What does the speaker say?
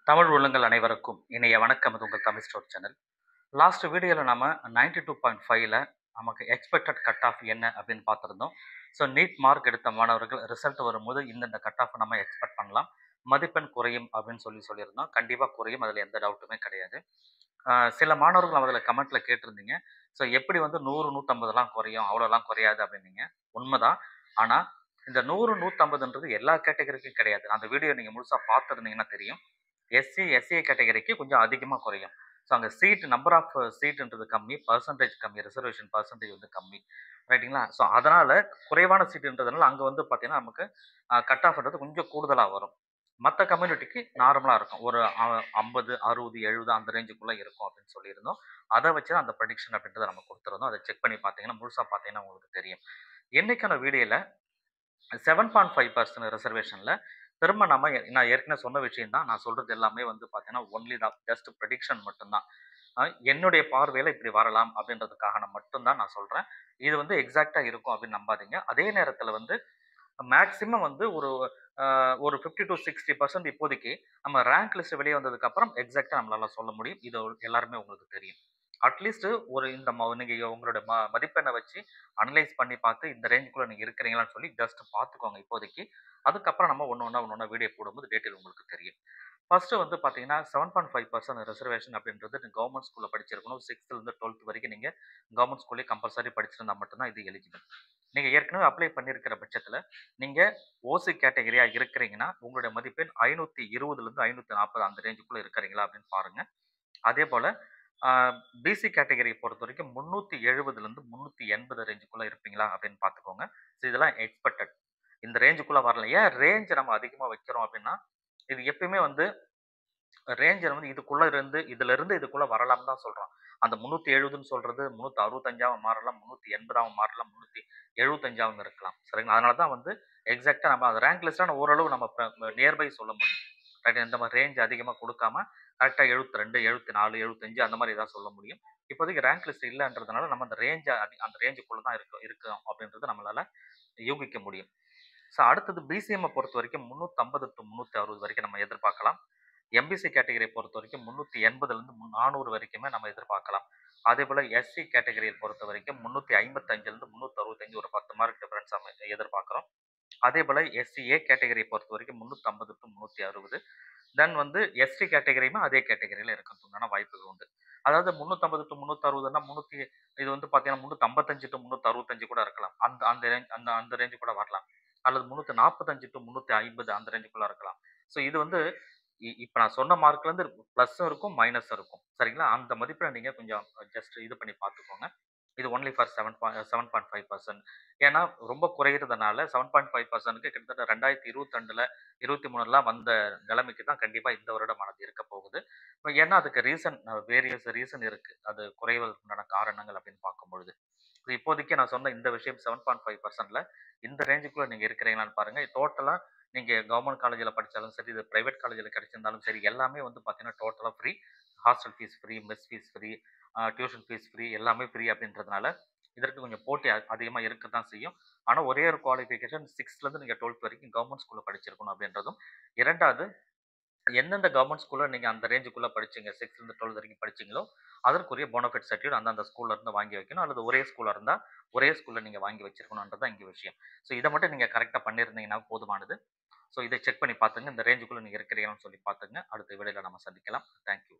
தமிழ் உள்ளங்கள் அனைவருக்கும் இணைய வணக்கம். இது உங்கள் தமிழ் ஸ்டோர் சேனல். லாஸ்ட் வீடியோவில் நம்ம 92.5ல நமக்கு எக்ஸ்பெக்டட் கட் ஆஃப் என்ன அப்படின்னு பார்த்துருந்தோம். ஸோ நீட் மார்க் எடுத்த மாணவர்கள் ரிசல்ட் வரும்போது இந்தந்த கட் ஆஃப் நம்ம எக்ஸ்பெக்ட் பண்ணலாம். மதிப்பெண் குறையும் அப்படின்னு சொல்லியிருந்தோம். கண்டிப்பாக குறையும், அதில் எந்த டவுட்டுமே கிடையாது. சில மாணவர்கள் அதில் கமெண்ட்ல கேட்டிருந்தீங்க. ஸோ எப்படி வந்து 100 150லாம் குறையும், அவ்வளோலாம் குறையாது அப்படின்னீங்க. உண்மைதான். ஆனால் இந்த 100 150ன்றது எல்லா கேட்டகரிக்கும் கிடையாது. அந்த வீடியோ நீங்கள் முழுசாக பார்த்துருந்தீங்கன்னா தெரியும். எஸ்சி கேட்டகரிக்கு கொஞ்சம் அதிகமாக குறையும். ஸோ அங்கே நம்பர் ஆஃப் சீட்டுன்றது கம்மி, பர்சன்டேஜ் கம்மி, ரிசர்வேஷன் பர்சன்டேஜ் வந்து கம்மி. ரைட்டுங்களா? ஸோ அதனால் குறைவான சீட்டுன்றதுனால அங்கே வந்து பார்த்தீங்கன்னா நமக்கு கட் ஆஃப்ன்றது கொஞ்சம் கூடுதலாக வரும். மற்ற கம்யூனிட்டிக்கு நார்மலாக இருக்கும். ஒரு 50, 60, 70 அந்த ரேஞ்சுக்குள்ளே இருக்கும் அப்படின்னு சொல்லியிருந்தோம். அதை வச்சு தான் அந்த ப்ரெடிக்ஷன் அப்படின்றத நம்ம கொடுத்துருந்தோம். அதை செக் பண்ணி பார்த்தீங்கன்னா முழுசாக பார்த்தீங்கன்னா உங்களுக்கு தெரியும். என்னைக்கான வீடியோவில் 7.5% ரிசர்வேஷனில் திரும்ப நான் ஏற்கனவே சொன்ன விஷயம் தான். நான் சொல்றது எல்லாமே வந்து பார்த்தீங்கன்னா ஒன்லி தான் ஜஸ்ட் ப்ரெடிக்ஷன் மட்டும்தான். என்னுடைய பார்வையில் இப்படி வரலாம் அப்படின்றதுக்காக மட்டும்தான் நான் சொல்கிறேன். இது வந்து எக்ஸாக்டாக இருக்கும் அப்படின்னு நம்பாதீங்க. அதே நேரத்தில் வந்து மேக்ஸிமம் வந்து ஒரு 50 to 60% இப்போதைக்கு நம்ம ரேங்க் லிஸ்ட் வெளியே வந்ததுக்கப்புறம் எக்ஸாக்டாக நம்மளால சொல்ல முடியும். இது எல்லாருமே உங்களுக்கு தெரியும். அட்லீஸ்ட் ஒரு இந்த நீங்க உங்களோட மதிப்பெண்ணை வச்சு அனலைஸ் பண்ணி பார்த்து இந்த ரேஞ்சுக்குள்ள நீங்க இருக்கிறீங்களான்னு சொல்லி ஜஸ்ட் பார்த்துக்கோங்க இப்போதைக்கு. அதுக்கப்புறம் நம்ம ஒன்று வீடியோ போடும்போது டீட்டெயில் உங்களுக்கு தெரியும். ஃபர்ஸ்ட் வந்து பார்த்தீங்கன்னா 7.5% ரிசர்வேஷன் அப்படின்றது கவர்மெண்ட் ஸ்கூலில் படிச்சிருக்கணும். 6th 12th வரைக்கும் நீங்கள் கவர்மெண்ட் ஸ்கூல்லே கம்பல்சரி படிச்சிருந்தா மட்டும்தான் இது எலிஜிபிள். நீங்கள் ஏற்கனவே அப்ளை பண்ணியிருக்கிற பட்சத்தில் நீங்கள் ஓசி கேட்டகரியாக இருக்கிறீங்கன்னா உங்களுடைய மதிப்பெண் 520லேருந்து 540 அந்த ரேஞ்சுக்குள்ளே இருக்கிறீங்களா அப்படின்னு பாருங்கள். அதே போல் பிசி கேட்டகரியை பொறுத்த வரைக்கும் 370லேருந்து 380 ரேஞ்சுக்குள்ளே இருப்பீங்களா அப்படின்னு பார்த்துக்கோங்க. ஸோ இதெல்லாம் எக்ஸ்பெக்டட். இந்த ரேஞ்சுக்குள்ளே வரல. ஏன் ரேஞ்ச் நம்ம அதிகமாக வைக்கிறோம் அப்படின்னா இது எப்பயுமே வந்து ரேஞ்சர் வந்து இதுல இருந்து இதுக்குள்ள வரலாம்னு தான் சொல்றோம். அந்த 370ன்னு சொல்றது 365ஆவும் மாறலாம், 380ஆவும் மாறலாம், 375ஆவும் இருக்கலாம். சரிங்களா? அதனால தான் வந்து எக்ஸாக்ட்டா நம்ம அந்த ரேங்க் லிஸ்ட்ல ஓரளவு நம்ம நியர்பை சொல்ல முடியும். ரைட். இந்த மாதிரி ரேஞ்ச் அதிகமா குடுக்காம கரெக்ட்டா 72, 74, 75 அந்த மாதிரி தான் சொல்ல முடியும். இப்போதைக்கு ரேங்க் லிஸ்ட் இல்லன்றதுனால நம்ம அந்த ரேஞ்சுக்குள்ள தான் இருக்கோம் அப்படின்றத நம்மளால யூகிக்க முடியும். ஸோ அடுத்தது பிசிஎம் பொறுத்தவரைக்கும் 350 to 360 வரைக்கும் நம்ம எதிர்பார்க்கலாம். எம்பிசி கேட்டகரியை பொறுத்த வரைக்கும் 380லேருந்து 400 வரைக்குமே நம்ம எதிர்பார்க்கலாம். அதே போல எஸ்சி கேட்டகரியை பொறுத்த வரைக்கும் 355லேருந்து 365 ஒரு 10 மார்க் டிஃபரன்ஸ் நம்ம எதிர்பார்க்குறோம். அதே போல எஸ்சிஏ கேட்டகரியை பொறுத்த வரைக்கும் 350 to 360. தென் வந்து எஸ்டி கேட்டகரியுமே அதே கேட்டகரியில இருக்கிறதுக்கான வாய்ப்புகள் உண்டு. அதாவது 350 to 360ன்னா இது வந்து பார்த்தீங்கன்னா 355 to 365 கூட இருக்கலாம். அந்த அந்த ரேஞ்ச் அந்த ரேஞ்ச் கூட வரலாம். அல்லது 345 to 350 அந்த ரேஞ்சுக்குள்ள இருக்கலாம். ஸோ இது வந்து இப்ப நான் சொன்ன மார்க்லேருந்து ப்ளஸ்ஸும் இருக்கும், மைனஸும் இருக்கும். சரிங்களா? அந்த மதிப்பெண்ண நீங்க கொஞ்சம் ஜஸ்ட் இது பண்ணி பார்த்துக்கோங்க. இது ஒன்லி ஃபார் 7.5%. ஏன்னா ரொம்ப குறையிறதுனால 7.5%க்கு கிட்டத்தட்ட 2022ல 23லாம் வந்த நிலைமைக்கு தான் கண்டிப்பா இந்த வருடமானது இருக்க போகுது. ஏன்னா அதுக்கு வேரியஸ் ரீசன் இருக்கு. அது குறைவதற்குண்டான காரணங்கள் அப்படின்னு பார்க்கும்பொழுது. இப்போதைக்கு நான் சொன்ன இந்த விஷயம் 7.5%ல இந்த ரேஞ்சுக்குள்ள நீங்க இருக்கிறீங்களான்னு பாருங்க. டோட்டலா நீங்க கவர்ன்மெண்ட் காலேஜ்ல படிச்சாலும் சரி, இது பிரைவேட் காலேஜ்ல கிடைச்சிருந்தாலும் சரி, எல்லாமே வந்து பார்த்தீங்கன்னா டோட்டலா free. Hostel fees free, mess fees free, tuition fees free, எல்லாமே ஃப்ரீ அப்படின்றதுனால இதற்கு கொஞ்சம் போட்டி அதிகமா இருக்க தான் செய்யும். ஆனா ஒரே ஒரு குவாலிஃபிகேஷன் 6th நீங்க 12th வரைக்கும் கவர்ன்மெண்ட் ஸ்கூல்ல படிச்சிருக்கணும் அப்படின்றதும். 2வது எந்தெந்த கவர்ன்மெண்ட் ஸ்கூல்ல நீங்க அந்த ரேஞ்சுக்குள்ள படிச்சீங்க, 6th 12th வரைக்கும் படிச்சீங்களோ, அதற்குரிய போனஃபைட் சர்டிஃபிகேட் அந்தந்த ஸ்கூல்ல இருந்து வாங்கி வைக்கணும். அல்லது ஒரே ஸ்கூலா இருந்தா, ஒரே ஸ்கூல்ல நீங்க வாங்கி வச்சிருக்கணும்ன்றது தான் இங்க விஷயம். ஸோ இத மட்டும் நீங்க கரெக்ட்டா பண்ணியிருந்தீங்கன்னா போதுமானது. ஸோ இத செக் பண்ணி பார்த்துங்க. இந்த ரேஞ்சுக்குள்ள நீங்க இருக்கிறீங்களான்னு சொல்லி பார்த்துங்க. அடுத்த வீடியோல நம்ம சந்திக்கலாம். Thank you.